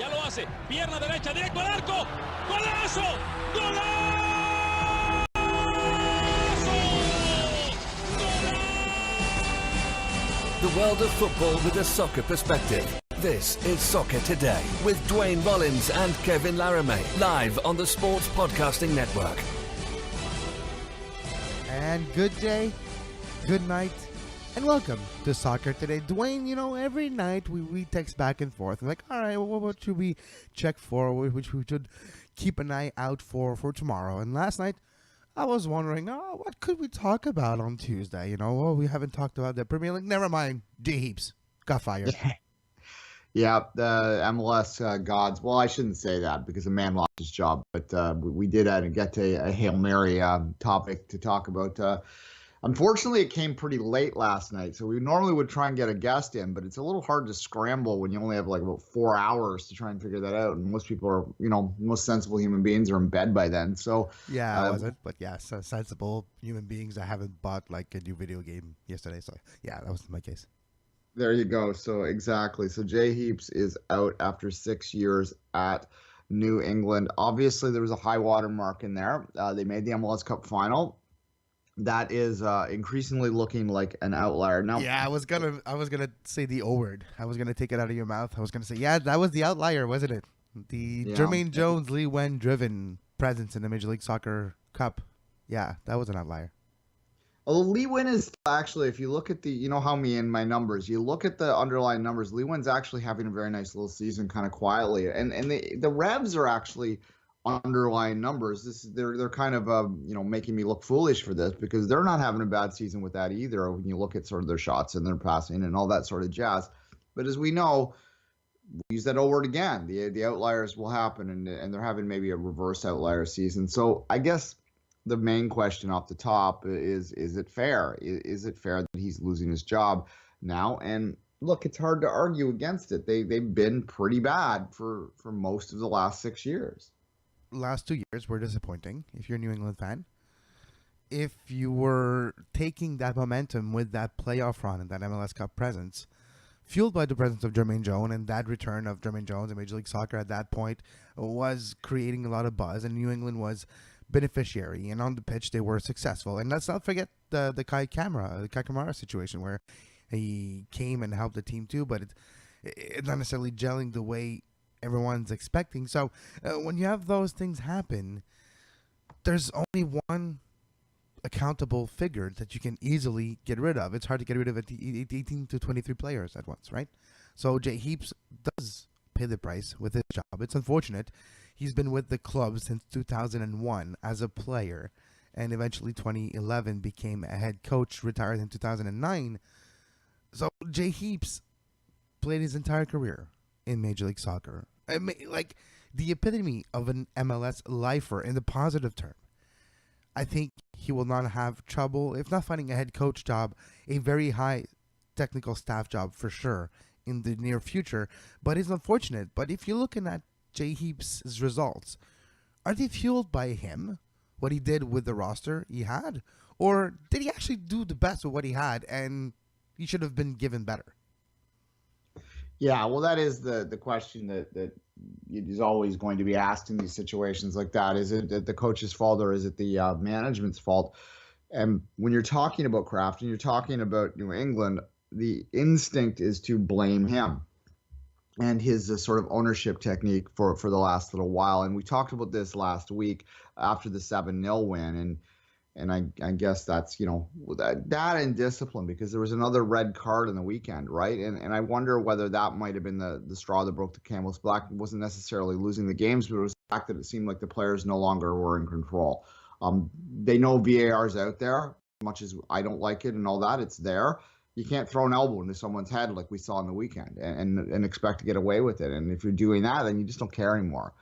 Ya lo hace. Pierna derecha, directo al arco. ¡Golazo! ¡Golazo! The world of football with a soccer perspective. This is Soccer Today with Duane Rollins and Kevin Laramee, live on the Sports Podcasting Network. And good day, good night, and welcome to Soccer Today. Duane, you know, every night we text back and forth. I'm like, all right, well, what should we check for? Which we should keep an eye out for tomorrow. And last night, I was wondering, what could we talk about on Tuesday? You know, we haven't talked about the Premier League. Never mind, J-Heaps got fired. Yeah, the MLS gods. Well, I shouldn't say that because a man lost his job. But we did get to a Hail Mary topic to talk about. Unfortunately, it came pretty late last night. So we normally would try and get a guest in, but it's a little hard to scramble when you only have like about 4 hours to try and figure that out. And most people are, most sensible human beings are in bed by then. So yeah, I wasn't. But yeah, so sensible human beings that haven't bought like a new video game yesterday. So yeah, that was my case. There you go. So exactly. So Jay Heaps is out after 6 years at New England. Obviously, there was a high water mark in there. They made the MLS Cup final. That is increasingly looking like an outlier. Now, yeah, I was gonna say the O word. I was gonna take it out of your mouth. I was gonna say, yeah, that was the outlier, wasn't it? The Jermaine Jones, Lee Wen driven presence in the Major League Soccer Cup. Yeah, that was an outlier. Although Lee Wen is actually, if you look at the, how me and my numbers, you look at the underlying numbers, Lee Wen's actually having a very nice little season kind of quietly. And the Revs are actually underlying numbers. They're kind of, making me look foolish for this because they're not having a bad season with that either when you look at sort of their shots and their passing and all that sort of jazz. But as we know, we use that O word again. The outliers will happen and they're having maybe a reverse outlier season. So I guess the main question off the top is it fair? Is it fair that he's losing his job now? And look, it's hard to argue against it. They've been pretty bad for most of the last 6 years. Last 2 years were disappointing if you're a New England fan. If you were taking that momentum with that playoff run and that MLS Cup presence, fueled by the presence of Jermaine Jones, and that return of Jermaine Jones in Major League Soccer at that point was creating a lot of buzz, and New England was beneficiary, and on the pitch they were successful. And let's not forget the Kai Kamara situation where he came and helped the team too, but it's not necessarily gelling the way everyone's expecting. So when you have those things happen, there's only one accountable figure that you can easily get rid of. It's hard to get rid of 18 to 23 players at once, right? So Jay Heaps does pay the price with his job. It's unfortunate. He's been with the club since 2001 as a player, and eventually 2011 became a head coach, retired in 2009. So Jay Heaps played his entire career in Major League Soccer. I mean, like the epitome of an MLS lifer in the positive term. I think he will not have trouble, if not finding a head coach job, a very high technical staff job for sure in the near future. But it's unfortunate. But if you're looking at Jay Heaps' results, are they fueled by him, what he did with the roster he had? Or did he actually do the best with what he had and he should have been given better? Yeah, well, that is the question that is always going to be asked in these situations like that. Is it the coach's fault or is it the management's fault? And when you're talking about Kraft and you're talking about New England, the instinct is to blame him and his sort of ownership technique for the last little while. And we talked about this last week after the 7-0 win. And I guess that's, that and discipline, because there was another red card in the weekend, right? And I wonder whether that might have been the straw that broke the camel's back. It wasn't necessarily losing the games, but it was the fact that it seemed like the players no longer were in control. They know VAR's out there, as much as I don't like it and all that, it's there. You can't throw an elbow into someone's head like we saw on the weekend and expect to get away with it. And if you're doing that, then you just don't care anymore.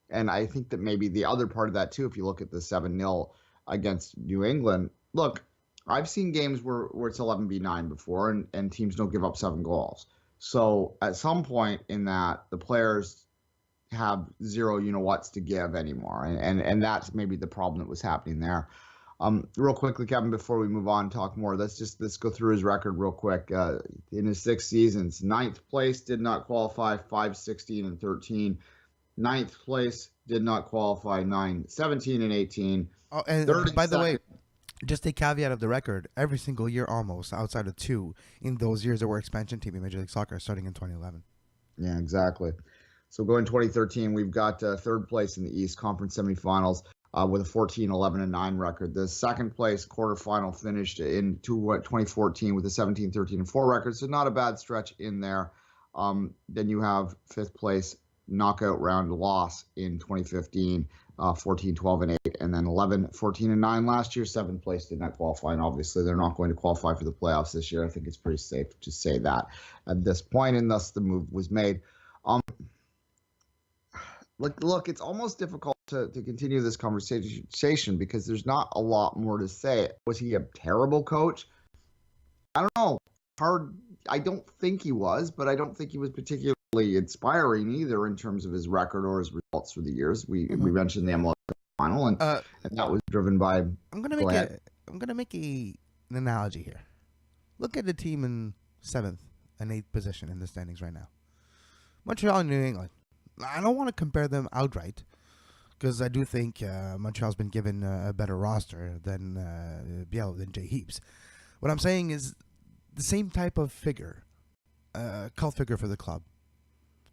And I think that maybe the other part of that too, if you look at the 7-0 against New England, look, I've seen games where it's 11-9 before and teams don't give up 7 goals. So at some point in that, the players have zero you-know-whats to give anymore. And that's maybe the problem that was happening there. Real quickly, Kevin, before we move on and talk more, let's go through his record real quick. In his 6 seasons, ninth place did not qualify, 5, 16, and 13. Ninth place did not qualify, 9, 17, and 18. Oh, and by the way, just a caveat of the record, every single year almost, outside of 2, in those years there were expansion team in Major League Soccer starting in 2011. Yeah, exactly. So going 2013, we've got third place in the East Conference semifinals with a 14, 11, and 9 record. The second place quarterfinal finished in 2014 with a 17, 13, and 4 record. So not a bad stretch in there. Then you have fifth place knockout round loss in 2015, 14, 12, and 8, and then 11, 14, and 9 last year. Seventh place did not qualify, and obviously they're not going to qualify for the playoffs this year. I think it's pretty safe to say that at this point, and thus the move was made. Look, it's almost difficult to continue this conversation because there's not a lot more to say. Was he a terrible coach? I don't know. Hard. I don't think he was, but I don't think he was particularly inspiring either in terms of his record or his results for the years. We mentioned the MLS final, and that was driven by. I'm gonna make an analogy here. Look at the team in 7th and 8th position in the standings right now. Montreal and New England. I don't want to compare them outright because I do think Montreal's been given a better roster than Jay Heaps. What I'm saying is the same type of figure, cult figure for the club,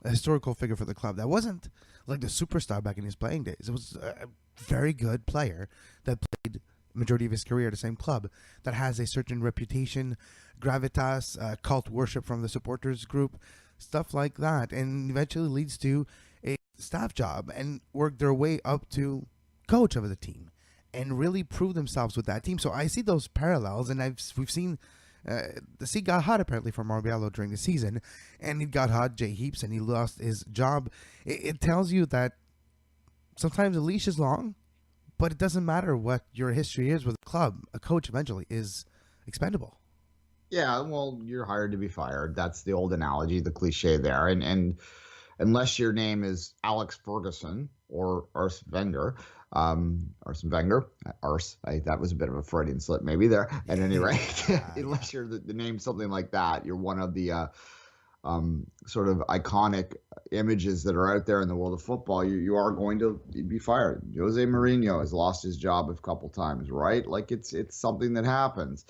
a historical figure for the club that wasn't like the superstar back in his playing days. It was a very good player that played majority of his career at the same club that has a certain reputation, gravitas, cult worship from the supporters group, stuff like that, and eventually leads to a staff job and work their way up to coach of the team and really prove themselves with that team. So I see those parallels, and we've seen the seat got hot apparently for Marbiello during the season, and it got hot Jay Heaps, and he lost his job. It tells you that sometimes the leash is long, but it doesn't matter what your history is with a club. A coach eventually is expendable. Yeah, well, you're hired to be fired. That's the old analogy, the cliche there. And unless your name is Alex Ferguson or Arsene Wenger, that was a bit of a Freudian slip maybe there. At any rate, unless you're the name something like that, you're one of the sort of iconic images that are out there in the world of football. You are going to be fired. Jose Mourinho has lost his job a couple times, right? Like it's something that happens.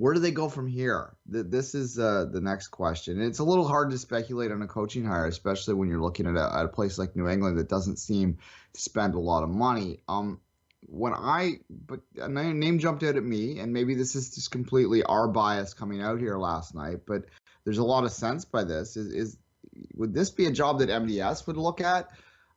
Where do they go from here? This is the next question. And it's a little hard to speculate on a coaching hire, especially when you're looking at a place like New England that doesn't seem to spend a lot of money. But a name jumped out at me, and maybe this is just completely our bias coming out here last night, but there's a lot of sense by this. Would this be a job that MDS would look at?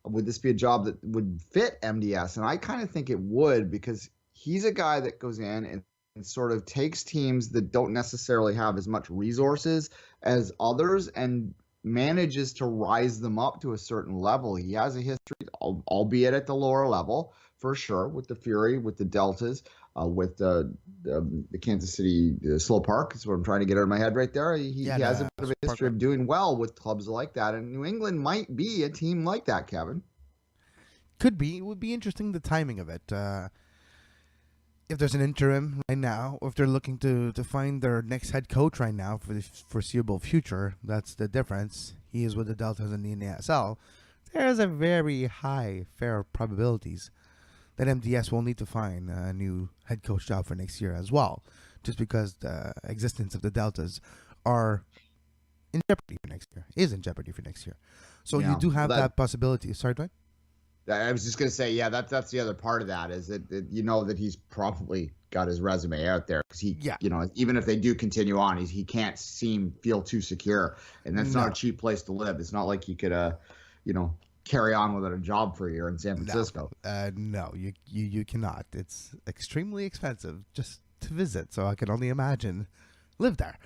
Would this be a job that would fit MDS? And I kind of think it would, because he's a guy that goes in and sort of takes teams that don't necessarily have as much resources as others and manages to rise them up to a certain level. He has a history, albeit at the lower level, for sure, with the Fury, with the Deltas, with the Kansas City Slow Park. That's what I'm trying to get out of my head right there. He has a bit of a history of doing well with clubs like that, and New England might be a team like that, Kevin. Could be. It would be interesting, the timing of it. If there's an interim right now, or if they're looking to find their next head coach right now for the foreseeable future, that's the difference. He is with the Deltas in the NASL. There's a very high fair probabilities that MDS will need to find a new head coach job for next year as well, just because the existence of the Deltas are in jeopardy for next year, is in jeopardy for next year. So you do have that possibility. Sorry, Duane? I was just going to say, yeah, that's the other part of that, is that you know that he's probably got his resume out there, because even if they do continue on, he can't feel too secure, and that's not a cheap place to live. It's not like he could, carry on without a job for a year in San Francisco. No, you cannot. It's extremely expensive just to visit, so I can only imagine live there.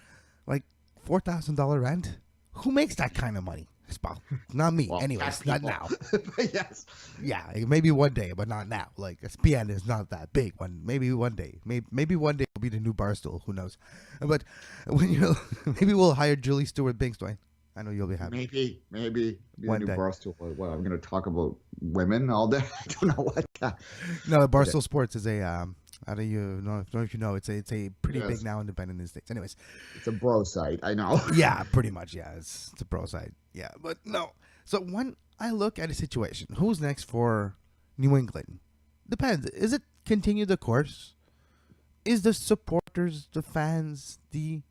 Like $4,000 rent. Who makes that kind of money? Well, not me. Well, anyways, not now. Yes. Yeah, maybe one day, but not now. Like, SPN is not that big. Maybe one day. Maybe one day will be the new Barstool. Who knows? But maybe we'll hire Julie Stewart-Binks, Duane. I know you'll be happy. Maybe the One new day. Barstool. What, I'm going to talk about women all day? I don't know what. No, Barstool Sports is a. How do you know? Don't know if you know. It's a pretty Yes. big now independent in the States. Anyways, It's a bro site. I know. yeah, pretty much. Yeah, it's a pro side. Yeah, but no. So when I look at a situation, who's next for New England? Depends. Is it continue the course? Is the supporters, the fans, the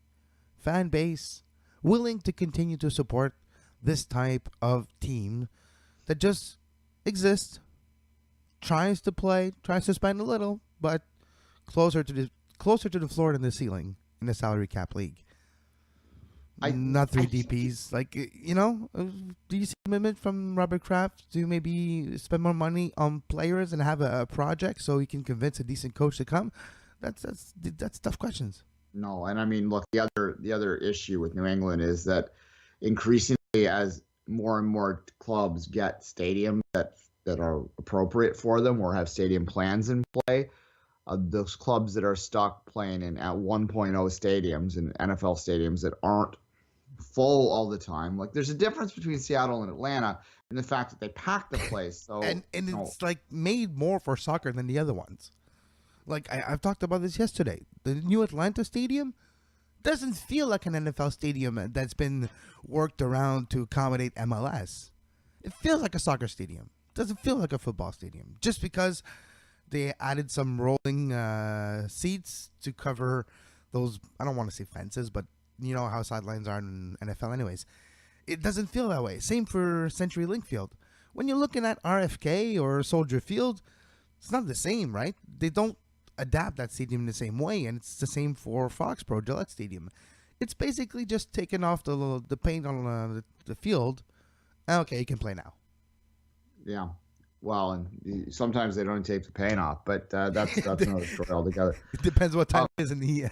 fan base willing to continue to support this type of team that just exists, tries to play, tries to spend a little, but closer to the floor than the ceiling in the salary cap league? Not three DPs. Like, do you see commitment from Robert Kraft to maybe spend more money on players and have a project so he can convince a decent coach to come? That's tough questions. No, and I mean, look, the other issue with New England is that increasingly, as more and more clubs get stadiums that are appropriate for them or have stadium plans in play, those clubs that are stuck playing in at 1.0 stadiums and NFL stadiums that aren't full all the time. Like, there's a difference between Seattle and Atlanta in the fact that they pack the place. So and it's like made more for soccer than the other ones. Like, I've talked about this yesterday. The new Atlanta stadium doesn't feel like an NFL stadium that's been worked around to accommodate MLS. It feels like a soccer stadium. It doesn't feel like a football stadium. Just because they added some rolling seats to cover those, I don't want to say fences, but you know how sidelines are in NFL anyways. It doesn't feel that way. Same for CenturyLink Field. When you're looking at RFK or Soldier Field, it's not the same, right? They don't adapt that stadium in the same way, and it's the same for Foxborough Gillette Stadium. It's basically just taking off the paint on the field. Okay, you can play now. Yeah. Well, and sometimes they don't take the paint off, but that's another story altogether. It depends what time it is in the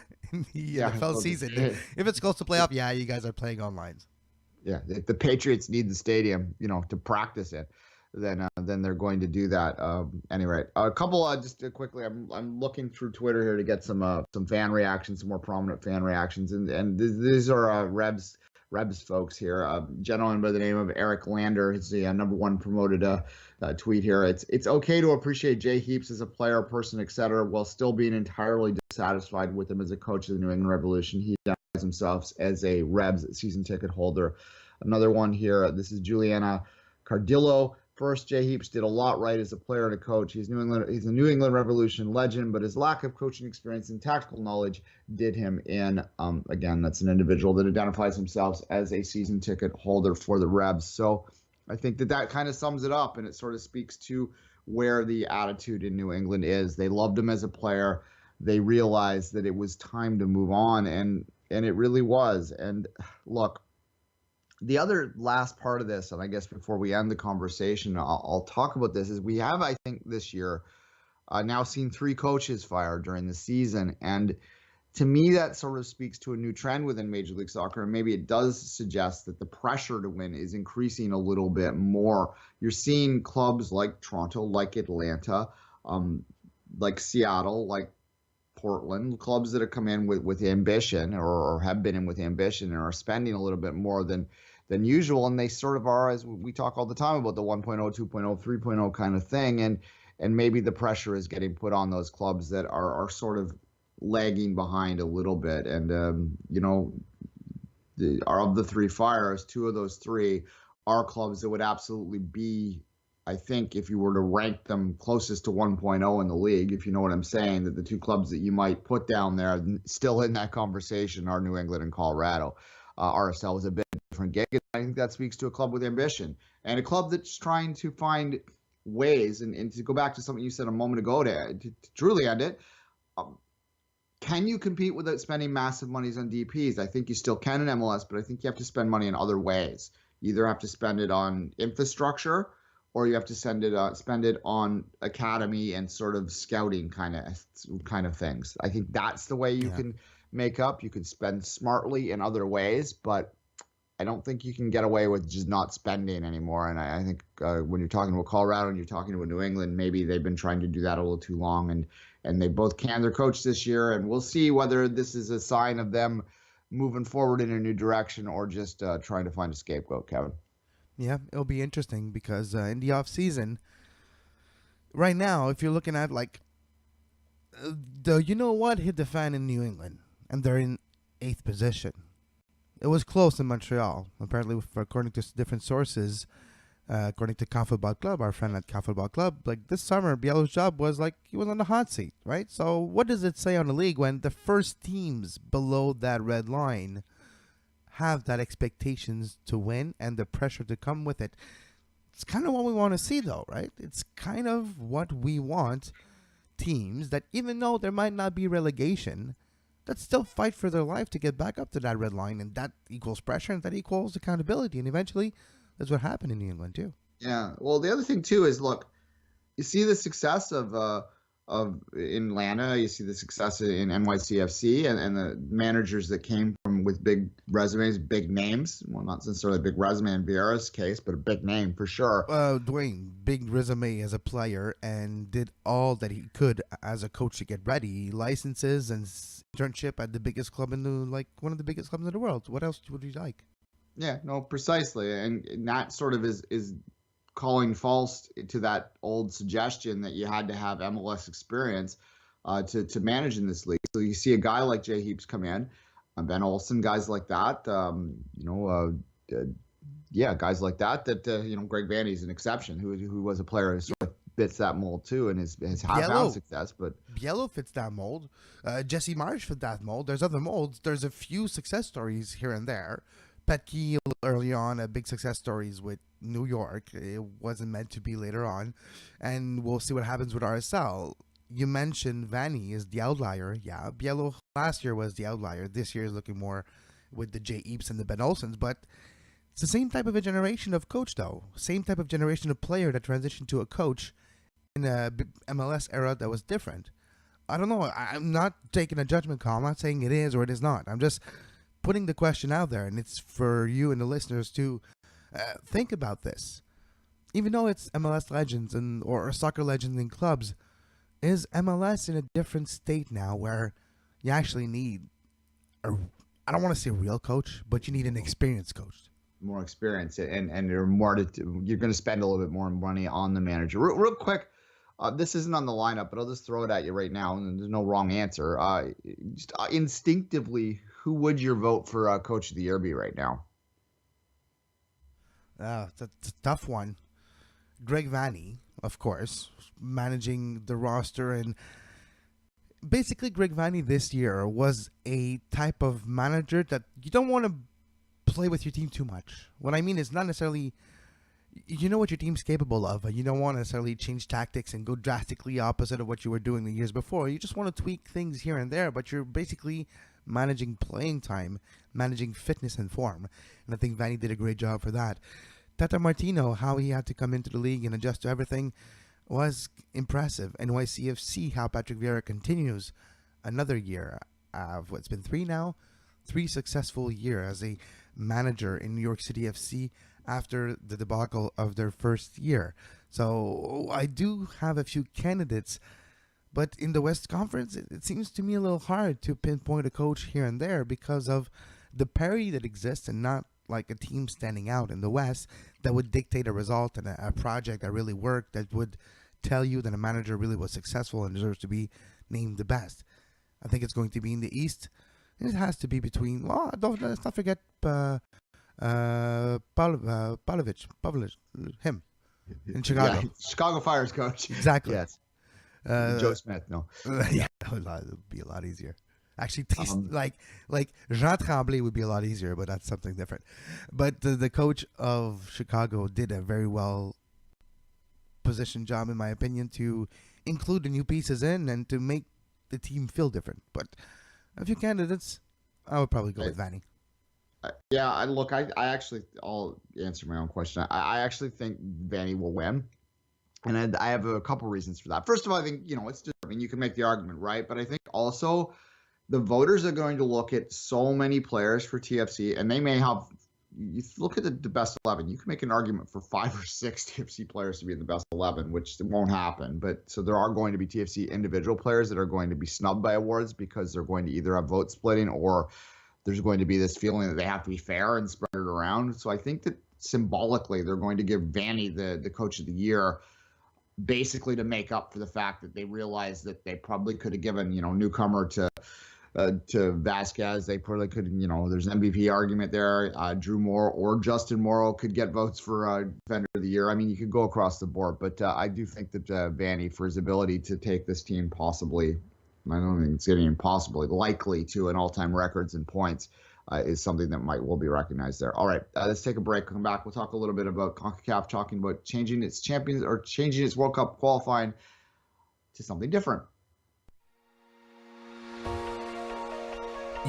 Yeah, NFL season. If it's close to playoff, yeah, you guys are playing on lines. Yeah, if the Patriots need the stadium, to practice it, then they're going to do that. Anyway, a couple just quickly. I'm looking through Twitter here to get some fan reactions, some more prominent fan reactions, and these are Rebs folks here. A gentleman by the name of Eric Lander. It's the number one promoted tweet here. It's okay to appreciate Jay Heaps as a player, person, etc., while still being entirely dissatisfied with him as a coach of the New England Revolution. He identifies himself as a Rebs season ticket holder. Another one here. This is Juliana Cardillo. First, Jay Heaps did a lot right as a player and a coach. He's a New England Revolution legend, but his lack of coaching experience and tactical knowledge did him in. Again, that's an individual that identifies himself as a season ticket holder for the Rebs. So I think that kind of sums it up, and it sort of speaks to where the attitude in New England is. They loved him as a player. They realized that it was time to move on, and it really was. And look, the other last part of this, and I guess before we end the conversation, I'll talk about this, is we have, I think, this year now seen 3 coaches fired during the season. And to me, that sort of speaks to a new trend within Major League Soccer. And maybe it does suggest that the pressure to win is increasing a little bit more. You're seeing clubs like Toronto, like Atlanta, like Seattle, like Portland, clubs that have come in with ambition or have been in with ambition and are spending a little bit more than usual, and they sort of are, as we talk all the time about the 1.0, 2.0, 3.0 kind of thing, and maybe the pressure is getting put on those clubs that are sort of lagging behind a little bit. And of the 3 fires, 2 of those 3 are clubs that would absolutely be, I think, if you were to rank them closest to 1.0 in the league, if you know what I'm saying, that the 2 clubs that you might put down there still in that conversation are New England and Colorado. RSL is a bit different gig. I think that speaks to a club with ambition and a club that's trying to find ways. And to go back to something you said a moment ago to truly end it, can you compete without spending massive monies on DPs? I think you still can in MLS, but I think you have to spend money in other ways. You either have to spend it on infrastructure, or you have to spend it on academy and sort of scouting kind of things. I think that's the way you can make up. You can spend smartly in other ways, but I don't think you can get away with just not spending anymore. And I think when you're talking about Colorado and you're talking about New England, maybe they've been trying to do that a little too long, and they both canned their coach this year, and we'll see whether this is a sign of them moving forward in a new direction or just trying to find a scapegoat, Kevin. Yeah, it'll be interesting because in the off season, right now, if you're looking at like you know what hit the fan in New England, and they're in 8th position. It was close in Montreal, apparently, according to different sources. According to Car Football Club, our friend at Car Football Club, like this summer, Biello's job was like he was on the hot seat, right? So what does it say on the league when the first teams below that red line have that expectations to win and the pressure to come with it? It's kind of what we want to see, though, right? It's kind of what we want. Teams that, even though there might not be relegation, that still fight for their life to get back up to that red line, and that equals pressure and that equals accountability, and eventually that's what happened in New England too. Yeah. Well, the other thing too is, look, you see the success of in Atlanta, you see the success in NYCFC and the managers that came from with big resumes, big names. Well, not necessarily a big resume in Vieira's case, but a big name for sure. Duane, big resume as a player and did all that he could as a coach to get ready. Licenses and internship at the biggest club one of the biggest clubs in the world. What else would you like? Yeah, no, precisely. And that sort of is calling false to that old suggestion that you had to have MLS experience to manage in this league. So you see a guy like Jay Heaps come in, Ben Olsen, guys like that, guys like that, Greg Vanny's an exception, who was a player who sort of fits that mold too and has had found success. But Biello fits that mold. Jesse Marsh fits that mold. There's other molds. There's a few success stories here and there. Petke early on, a big success stories with New York. It wasn't meant to be later on. And we'll see what happens with RSL. You mentioned Vanny is the outlier. Yeah, Biello last year was the outlier. This year is looking more with the Jay Eaps and the Ben Olsens. But it's the same type of a generation of coach, though. Same type of generation of player that transitioned to a coach in a MLS era that was different. I don't know. I'm not taking a judgment call. I'm not saying it is or it is not. I'm just putting the question out there, and it's for you and the listeners to think about this. Even though it's MLS legends or soccer legends in clubs, is MLS in a different state now where you actually need I don't want to say a real coach, but you need an experienced coach. More experience, and you're going to spend a little bit more money on the manager. Real quick, this isn't on the lineup, but I'll just throw it at you right now, and there's no wrong answer. Just instinctively, who would your vote for Coach of the Year be right now? It's a tough one. Greg Vanny, of course, managing the roster. And basically, Greg Vanny this year was a type of manager that you don't want to play with your team too much. What I mean is not necessarily, you know what your team's capable of. You don't want to necessarily change tactics and go drastically opposite of what you were doing the years before. You just want to tweak things here and there, but you're basically managing playing time, managing fitness and form. And I think Vanny did a great job for that. Tata Martino, how he had to come into the league and adjust to everything was impressive. NYCFC, how Patrick Vieira continues another year of what's been 3 successful years as a manager in New York City FC after the debacle of their first year. So I do have a few candidates, but in the West Conference, it seems to me a little hard to pinpoint a coach here and there because of the parity that exists and not like a team standing out in the West that would dictate a result and a project that really worked, that would tell you that a manager really was successful and deserves to be named the best. I think it's going to be in the East. And it has to be between, let's not forget Pavlovich, him, in Chicago. Yeah, Chicago Fire's coach. Exactly. Yes. Joe Smith, no. Yeah, it would be a lot easier. Actually, like Jean Tremblay would be a lot easier, but that's something different. But the coach of Chicago did a very well positioned job, in my opinion, to include the new pieces in and to make the team feel different. But a few candidates, I would probably go with Vanny. I'll answer my own question. I actually think Vanny will win. And I have a couple reasons for that. First of all, I think, it's just, you can make the argument, right? But I think also the voters are going to look at so many players for TFC, and they may have, you look at the best 11, you can make an argument for 5 or 6 TFC players to be in the best 11, which won't happen. But so there are going to be TFC individual players that are going to be snubbed by awards because they're going to either have vote splitting or there's going to be this feeling that they have to be fair and spread it around. So I think that symbolically they're going to give Vanny the coach of the year, basically to make up for the fact that they realized that they probably could have given, newcomer to Vasquez. They probably could, there's an MVP argument there. Drew Moore or Justin Morrow could get votes for defender of the year. I mean, you could go across the board, but I do think that Vanny, for his ability to take this team possibly, I don't think it's getting impossibly likely to an all-time records in points, is something that will be recognized there. All right, let's take a break. Come back. We'll talk a little bit about CONCACAF, talking about changing its champions or changing its World Cup qualifying to something different.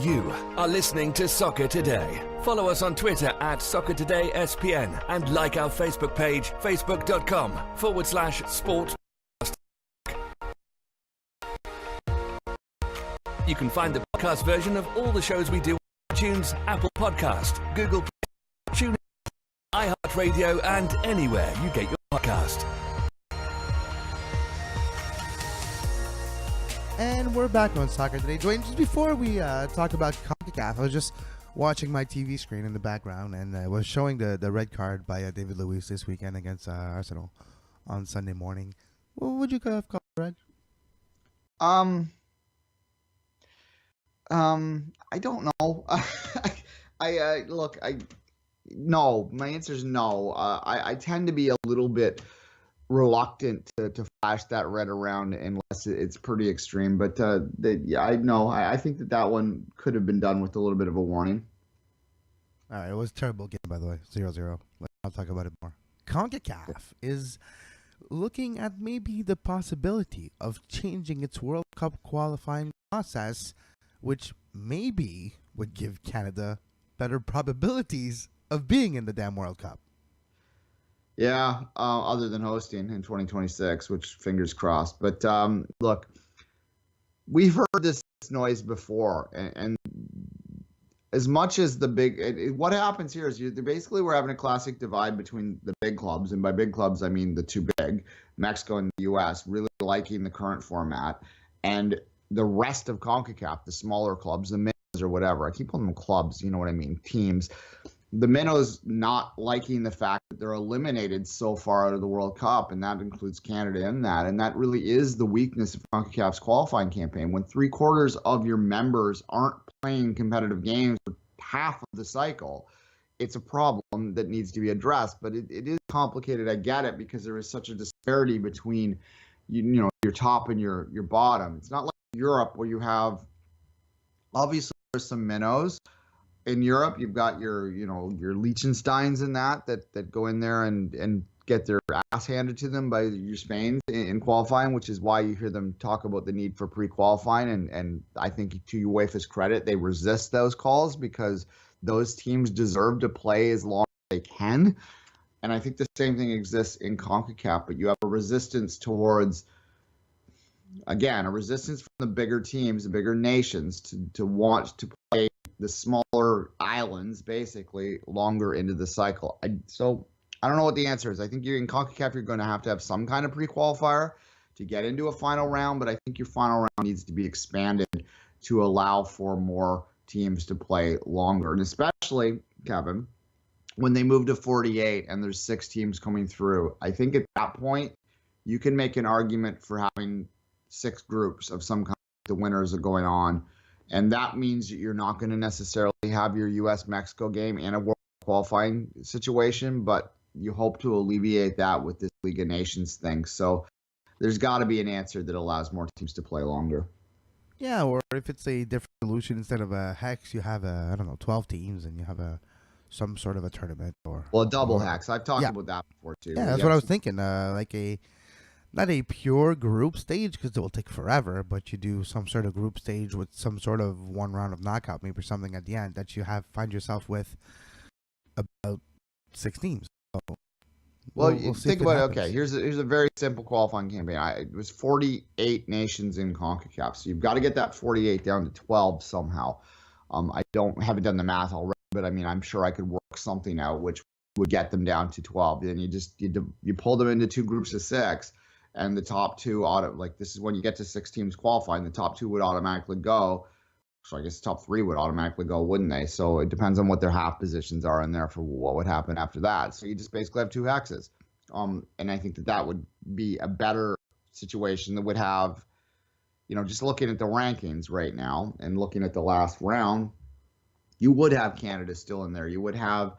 You are listening to Soccer Today. Follow us on Twitter at SoccerTodaySPN and like our Facebook page, facebook.com/sports. You can find the podcast version of all the shows we do on iTunes, Apple Podcast, Google Play, TuneIn, iHeartRadio, and anywhere you get your podcast. And we're back on Soccer Today. Duane, just before we talk about CONCACAF, I was just watching my TV screen in the background, and I was showing the red card by David Luiz this weekend against Arsenal on Sunday morning. What would you have called red? I don't know. No. My answer is no. I tend to be a little bit reluctant to flash that red around unless it's pretty extreme. But I think that one could have been done with a little bit of a warning. All right, it was a terrible game, by the way, 0-0. I'll talk about it more. CONCACAF is looking at maybe the possibility of changing its World Cup qualifying process, which maybe would give Canada better probabilities of being in the damn World Cup. Yeah, other than hosting in 2026, which fingers crossed. But look, we've heard this noise before, and as much as what happens here is basically we're having a classic divide between the big clubs, and by big clubs I mean the two big, Mexico and the U.S., really liking the current format, and the rest of CONCACAF, the smaller clubs, the minnows or whatever. I keep calling them clubs, you know what I mean, teams. The minnows not liking the fact that they're eliminated so far out of the World Cup, and that includes Canada in that. And that really is the weakness of CONCACAF's qualifying campaign. When 3/4 of your members aren't playing competitive games for half of the cycle, it's a problem that needs to be addressed. But it is complicated. I get it, because there is such a disparity between your top and your bottom. It's not like Europe, where you have, obviously there's some minnows. In Europe, you've got your Liechtensteins and that go in there and get their ass handed to them by your Spains in qualifying, which is why you hear them talk about the need for pre-qualifying. And I think, to UEFA's credit, they resist those calls because those teams deserve to play as long as they can. And I think the same thing exists in CONCACAF, but you have a resistance towards, again, a resistance from the bigger teams, the bigger nations to want to play the smaller islands basically longer into the cycle. So I don't know what the answer is. I think in CONCACAF you're going to have some kind of pre-qualifier to get into a final round, but I think your final round needs to be expanded to allow for more teams to play longer. And especially, Kevin, when they move to 48 and there's 6 teams coming through, I think at that point you can make an argument for having 6 groups of some kind. The winners are going on. And that means that you're not going to necessarily have your U.S.-Mexico game in a World qualifying situation, but you hope to alleviate that with this League of Nations thing. So there's got to be an answer that allows more teams to play longer. Yeah, or if it's a different solution, instead of a hex, you have 12 teams, and you have some sort of a tournament. A double hex. I've talked about that before, too. Yeah, that's what I was thinking. Not a pure group stage, because it will take forever, but you do some sort of group stage with some sort of one round of knockout, maybe something at the end, that you find yourself with about 6 teams. So we'll think about it. Okay, here's a very simple qualifying campaign. It was 48 nations in CONCACAF, so you've got to get that 48 down to 12 somehow. I haven't done the math already, but I mean, I'm sure I could work something out which would get them down to 12. Then you pull them into 2 groups of 6. And the top 2 this is when you get to 6 teams qualifying, the top 2 would automatically go. So I guess the top 3 would automatically go, wouldn't they? So it depends on what their half positions are in there for what would happen after that. So you just basically have 2 hexes. And I think that would be a better situation that would have, just looking at the rankings right now and looking at the last round, you would have Canada still in there. You would have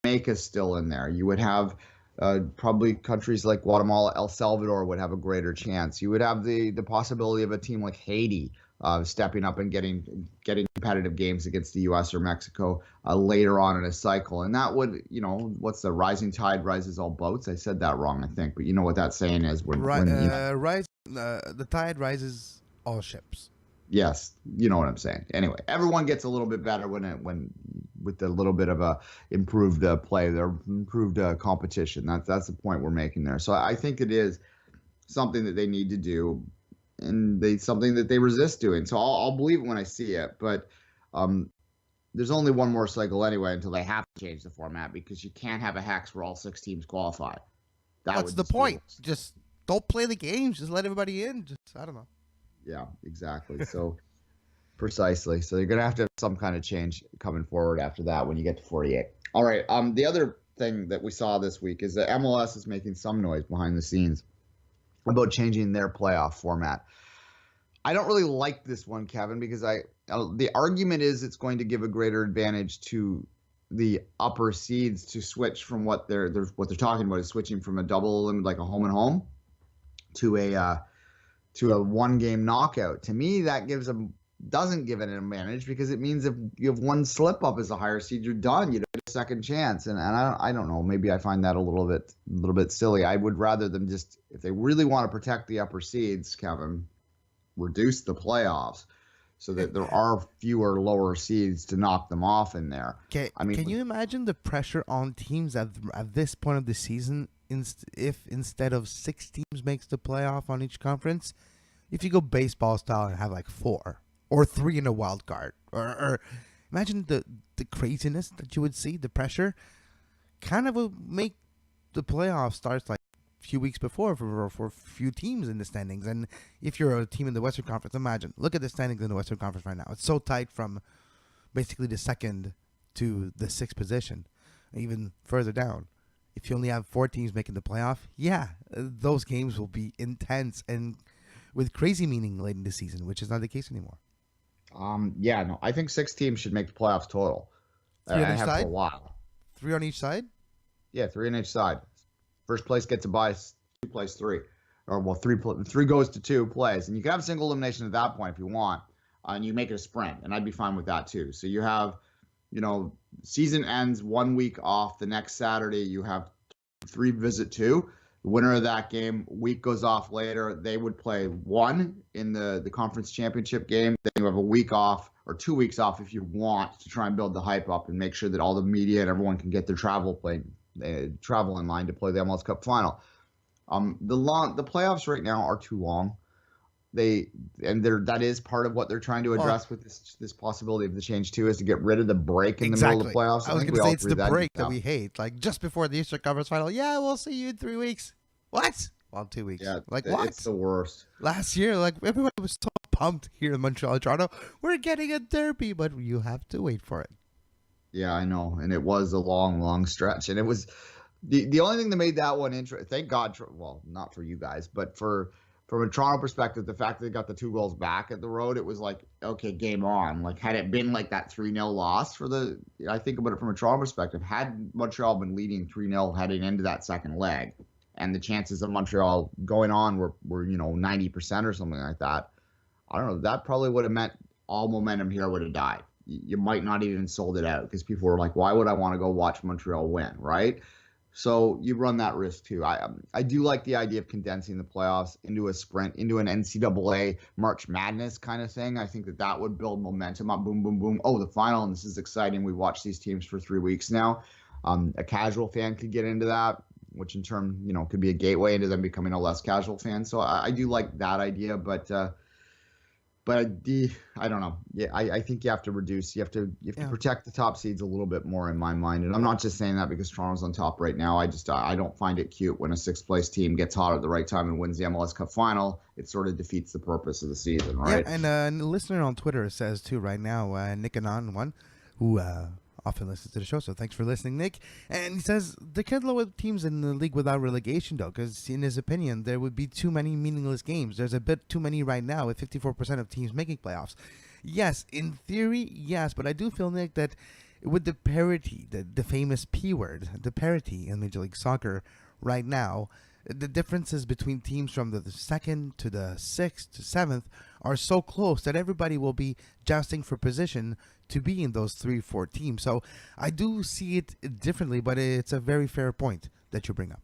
Jamaica still in there. You would have probably countries like Guatemala, El Salvador would have a greater chance. You would have the possibility of a team like Haiti stepping up and getting competitive games against the U.S. or Mexico later on in a cycle. And that would, what's the rising tide rises all boats? I said that wrong, I think, but you know what that saying is. The tide rises all ships. Yes, you know what I'm saying. Anyway, everyone gets a little bit better when with a little bit of a improved play, their improved competition. That's the point we're making there. So I think it is something that they need to do, and something that they resist doing. So I'll believe it when I see it. But there's only one more cycle anyway until they have to change the format, because you can't have a hex where all 6 teams qualify. That's the point. Just don't play the games. Just let everybody in. I don't know. Yeah, exactly. So precisely. So you're going to have some kind of change coming forward after that when you get to 48. All right. The other thing that we saw this week is that MLS is making some noise behind the scenes about changing their playoff format. I don't really like this one, Kevin, because the argument is it's going to give a greater advantage to the upper seeds to switch from what they're talking about is switching from a double limit, like a home and home, to a 1-game knockout. To me, that doesn't give it an advantage, because it means if you have one slip up as a higher seed, you're done. You don't get a second chance. And I don't know. Maybe I find that a little bit silly. I would rather them just, if they really want to protect the upper seeds, Kevin, reduce the playoffs so that there are fewer lower seeds to knock them off in there. Can you imagine the pressure on teams at this point of the season? If instead of 6 teams makes the playoff on each conference, if you go baseball style and have like 4 or 3 in a wild card, or imagine the craziness that you would see, the pressure kind of would make the playoff starts like a few weeks before for a few teams in the standings. And if you're a team in the Western Conference, look at the standings in the Western Conference right now. It's so tight from basically the 2nd to the 6th position, even further down. If you only have 4 teams making the playoff, those games will be intense and with crazy meaning late in the season, which is not the case anymore. I think 6 teams should make the playoffs total. 3 on each side? For a while. 3 on each side? Yeah, 3 on each side. First place gets a bye, 2 plays 3. Or, well, 3 goes to 2 plays. And you can have single elimination at that point if you want. And you make it a sprint. And I'd be fine with that too. So you have, season ends 1 week off. The next Saturday, you have 3 visit 2. The winner of that game, week goes off later. They would play 1 in the conference championship game. Then you have a week off, or 2 weeks off if you want, to try and build the hype up and make sure that all the media and everyone can get their travel in line to play the MLS Cup final. The playoffs right now are too long. That is part of what they're trying to address with this possibility of the change too, is to get rid of the break in the middle of the playoffs. I was going to say it's the break that we hate, like just before the Eastern Conference final. Yeah, we'll see you in 3 weeks. What? Well, 2 weeks. Yeah, like what? It's the worst. Last year, like everybody was so pumped here in Montreal and Toronto. We're getting a derby, but you have to wait for it. Yeah, I know, and it was a long, long stretch, and it was the only thing that made that one interesting. Thank God, well, not for you guys, but from a Toronto perspective, the fact that they got the 2 goals back at the road, it was like, okay, game on. Like, had it been like that 3-0 loss I think about it from a Toronto perspective, had Montreal been leading 3-0 heading into that second leg, and the chances of Montreal going on were 90% or something like that, I don't know, that probably would have meant all momentum here would have died. You might not even sold it out, because people were like, why would I want to go watch Montreal win, right? So you run that risk too. I do like the idea of condensing the playoffs into a sprint, into an NCAA March Madness kind of thing. I think that would build momentum up. Boom, boom, boom. Oh, the final, and this is exciting. We watched these teams for 3 weeks now. A casual fan could get into that, which in turn, could be a gateway into them becoming a less casual fan. So I do like that idea, but But I don't know. Yeah, I think you have to reduce. You have to protect the top seeds a little bit more in my mind. And I'm not just saying that because Toronto's on top right now. I don't find it cute when a sixth place team gets hot at the right time and wins the MLS Cup final. It sort of defeats the purpose of the season, right? Yeah, and a listener on Twitter says too right now, Nick Anon one, who often listens to the show. So thanks for listening, Nick. And he says there can't lower teams in the league without relegation, though, because in his opinion, there would be too many meaningless games. There's a bit too many right now with 54% of teams making playoffs. Yes, in theory, yes, but I do feel, Nick, that with the parity, the famous P word, the parity in Major League Soccer right now, the differences between teams from the second to the sixth to seventh are so close that everybody will be jousting for position to be in those 3-4 teams. So I do see it differently, but it's a very fair point that you bring up.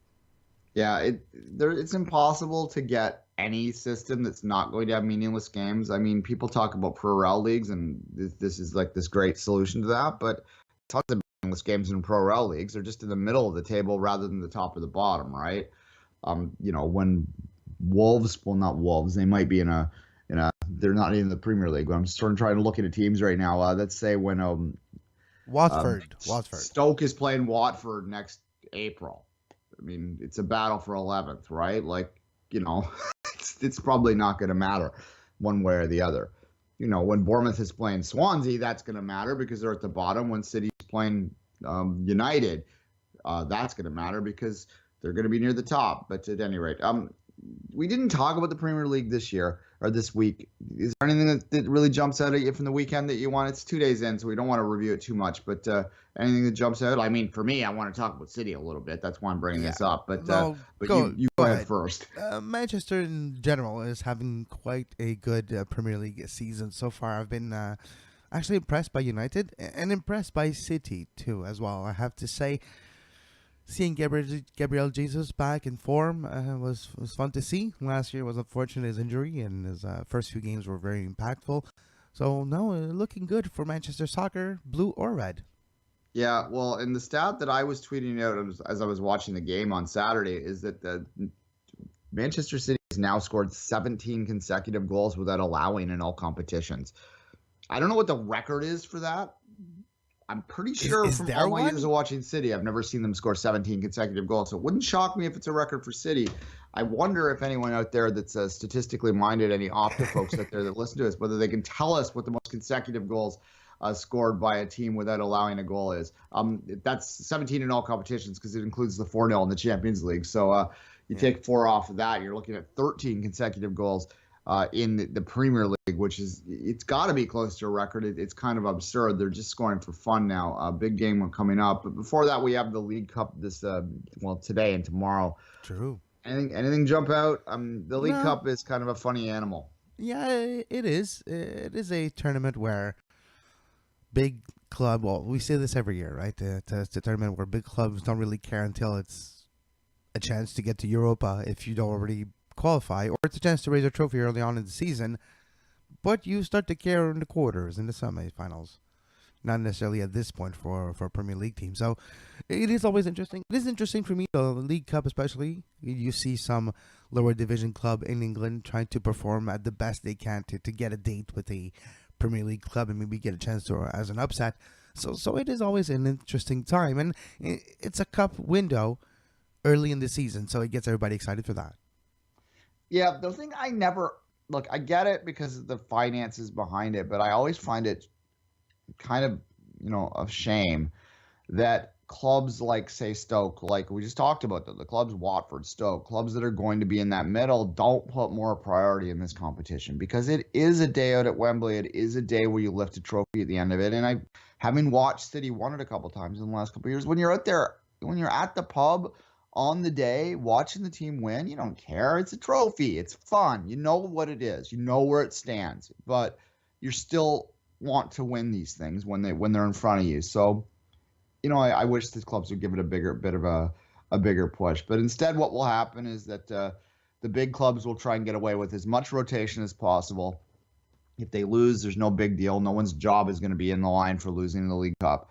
Yeah, it's impossible to get any system that's not going to have meaningless games. I mean, people talk about pro rel leagues, and this is like this great solution to that, but tons of meaningless games in pro rel leagues are just in the middle of the table rather than the top or the bottom, right? When Wolves, well, not Wolves, they might be in a, they're not in the Premier League. But I'm just trying to look at teams right now. Let's say when Watford, Stoke is playing Watford next April. I mean, it's a battle for 11th, right? Like, it's probably not going to matter one way or the other. When Bournemouth is playing Swansea, that's going to matter because they're at the bottom. When City's playing United, that's going to matter because they're going to be near the top. But at any rate, we didn't talk about the Premier League this year or this week. Is there anything that really jumps out at you from the weekend that you want? It's 2 days in, so we don't want to review it too much. But anything that jumps out? I mean, for me, I want to talk about City a little bit. That's why I'm bringing this up. But you go ahead first. Manchester in general is having quite a good Premier League season so far. I've been actually impressed by United and impressed by City too, as well. I have to say. Seeing Gabriel Jesus back in form was fun to see. Last year was unfortunate his injury, and his first few games were very impactful. So, no, looking good for Manchester soccer, blue or red. Yeah, well, and the stat that I was tweeting out as I was watching the game on Saturday is that the Manchester City has now scored 17 consecutive goals without allowing in all competitions. I don't know what the record is for that. I'm pretty sure from all my years of watching City, I've never seen them score 17 consecutive goals. So it wouldn't shock me if it's a record for City. I wonder if anyone out there that's statistically minded, any Opta folks out there that listen to us, whether they can tell us what the most consecutive goals scored by a team without allowing a goal is. That's 17 in all competitions because it includes the 4-0 in the Champions League. So you take 4 off of that, you're looking at 13 consecutive goals in the Premier League, which is, it's got to be close to a record. It's kind of absurd. They're just scoring for fun now. A big game coming up. But before that, we have the League Cup today and tomorrow. True. Anything jump out? The League Cup is kind of a funny animal. Yeah, it is. It is a tournament where big club, well, we say this every year, right? It's a tournament where big clubs don't really care until it's a chance to get to Europa if you don't already qualify, or it's a chance to raise a trophy early on in the season, but you start to care in the quarters, in the semifinals, not necessarily at this point for a Premier League team. So it is always interesting. It is interesting for me, the League Cup especially. You see some lower division club in England trying to perform at the best they can to get a date with a Premier League club and maybe get a chance to as an upset. So it is always an interesting time, and it's a cup window early in the season, so it gets everybody excited for that. Yeah, the thing I never look, I get it because of the finances behind it, but I always find it kind of, a shame that clubs like, say, Stoke, like we just talked about, the clubs Watford, Stoke, clubs that are going to be in that middle don't put more priority in this competition because it is a day out at Wembley. It is a day where you lift a trophy at the end of it. And having watched City won it a couple times in the last couple of years, when you're out there, when you're at the pub on the day, watching the team win, you don't care. It's a trophy. It's fun. You know what it is. You know where it stands. But you still want to win these things when they're in front of you. So, I wish the clubs would give it a bigger push. But instead, what will happen is that the big clubs will try and get away with as much rotation as possible. If they lose, there's no big deal. No one's job is going to be in the line for losing the League Cup.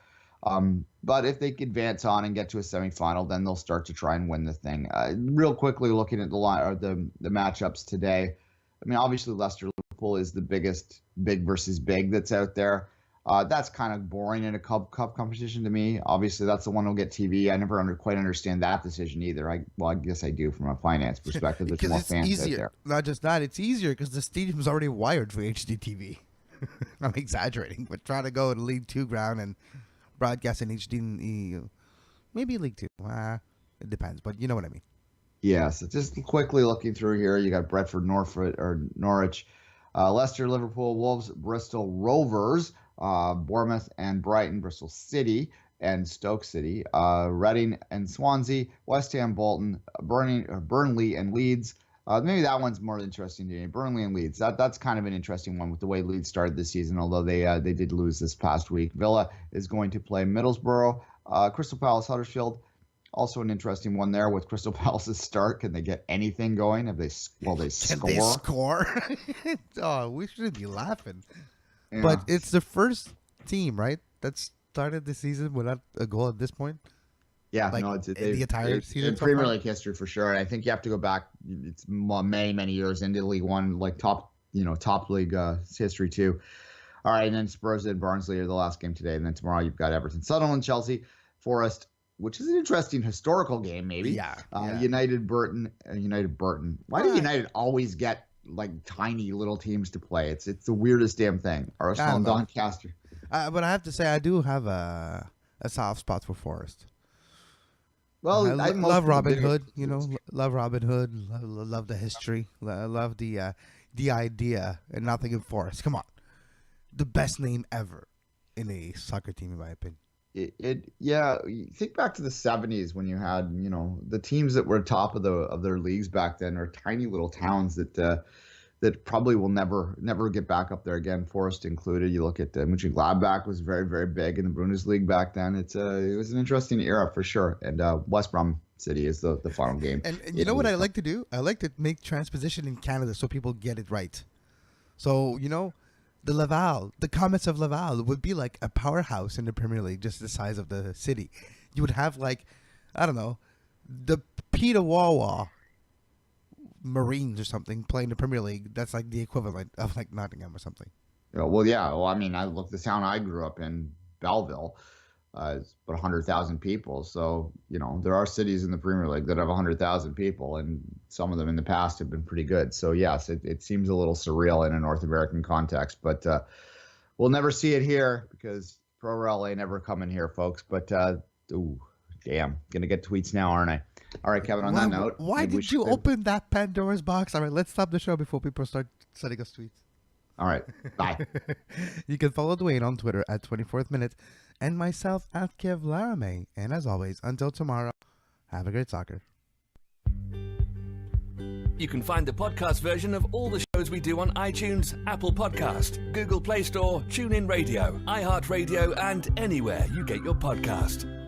But if they advance on and get to a semifinal, then they'll start to try and win the thing. Real quickly, looking at the matchups today. I mean, obviously Leicester, Liverpool Liverpool is the biggest big versus big that's out there. That's kind of boring in a cup competition to me. Obviously, that's the one that'll get TV. I never quite understand that decision either. I guess I do from a finance perspective. There's more fans easier. out there. Not just that, it's easier because the stadium's already wired for HD TV. I'm exaggerating, but trying to go to League 2 ground and broadcast in HD, maybe League 2. It depends, but you know what I mean. Yeah, so just quickly looking through here, you got Brentford, Norwich, Leicester, Liverpool, Wolves, Bristol Rovers, Bournemouth and Brighton, Bristol City and Stoke City, Reading and Swansea, West Ham, Bolton, Burnley and Leeds. Maybe that one's more interesting to me. Burnley and Leeds. That's kind of an interesting one with the way Leeds started this season, although they did lose this past week. Villa is going to play Middlesbrough, Crystal Palace, Huddersfield. Also an interesting one there with Crystal Palace's start. Can they get anything going? They score? Can they score? Oh, we shouldn't be laughing. Yeah. But it's the first team, right, that started the season without a goal at this point? Yeah, like, no, it's the entire season. In Premier League history for sure. And I think you have to go back. It's many years into League One, like top league history too. All right, and then Spurs and Barnsley are the last game today, and then tomorrow you've got Everton, Sunderland, Chelsea, Forest, which is an interesting historical game, maybe. Yeah. United, Burton. Why do United always get like tiny little teams to play? It's the weirdest damn thing. Arsenal and Doncaster. But I have to say, I do have a soft spot for Forest. Well, I love Robin Hood. Love Robin Hood. Love the history. Love the idea, and nothing in Forest. Come on, the best name ever in a soccer team, in my opinion. Think back to the 70s when you had, the teams that were top of their leagues back then are tiny little towns that probably will never get back up there again, Forest included. You look at Mönchengladbach was very, very big in the Bundesliga back then. It was an interesting era for sure. And West Brom City is the final game. And you know what I like to do? I like to make transposition in Canada so people get it right. So, the Laval, the Comets of Laval would be like a powerhouse in the Premier League, just the size of the city. You would have the Petawawa Marines or something playing the Premier League. That's like the equivalent of like Nottingham or something. The town I grew up in, Belleville, is about 100,000 people. So, there are cities in the Premier League that have 100,000 people, and some of them in the past have been pretty good. So, yes, it seems a little surreal in a North American context, but we'll never see it here because Pro Rel ain't never coming here, folks. But, going to get tweets now, aren't I? All right, Kevin, on that note. Why did you open that Pandora's box? All right, let's stop the show before people start sending us tweets. All right, bye. You can follow Duane on Twitter at 24th Minute and myself at Kev Laramee. And as always, until tomorrow, have a great soccer. You can find the podcast version of all the shows we do on iTunes, Apple Podcast, Google Play Store, TuneIn Radio, iHeartRadio, and anywhere you get your podcast.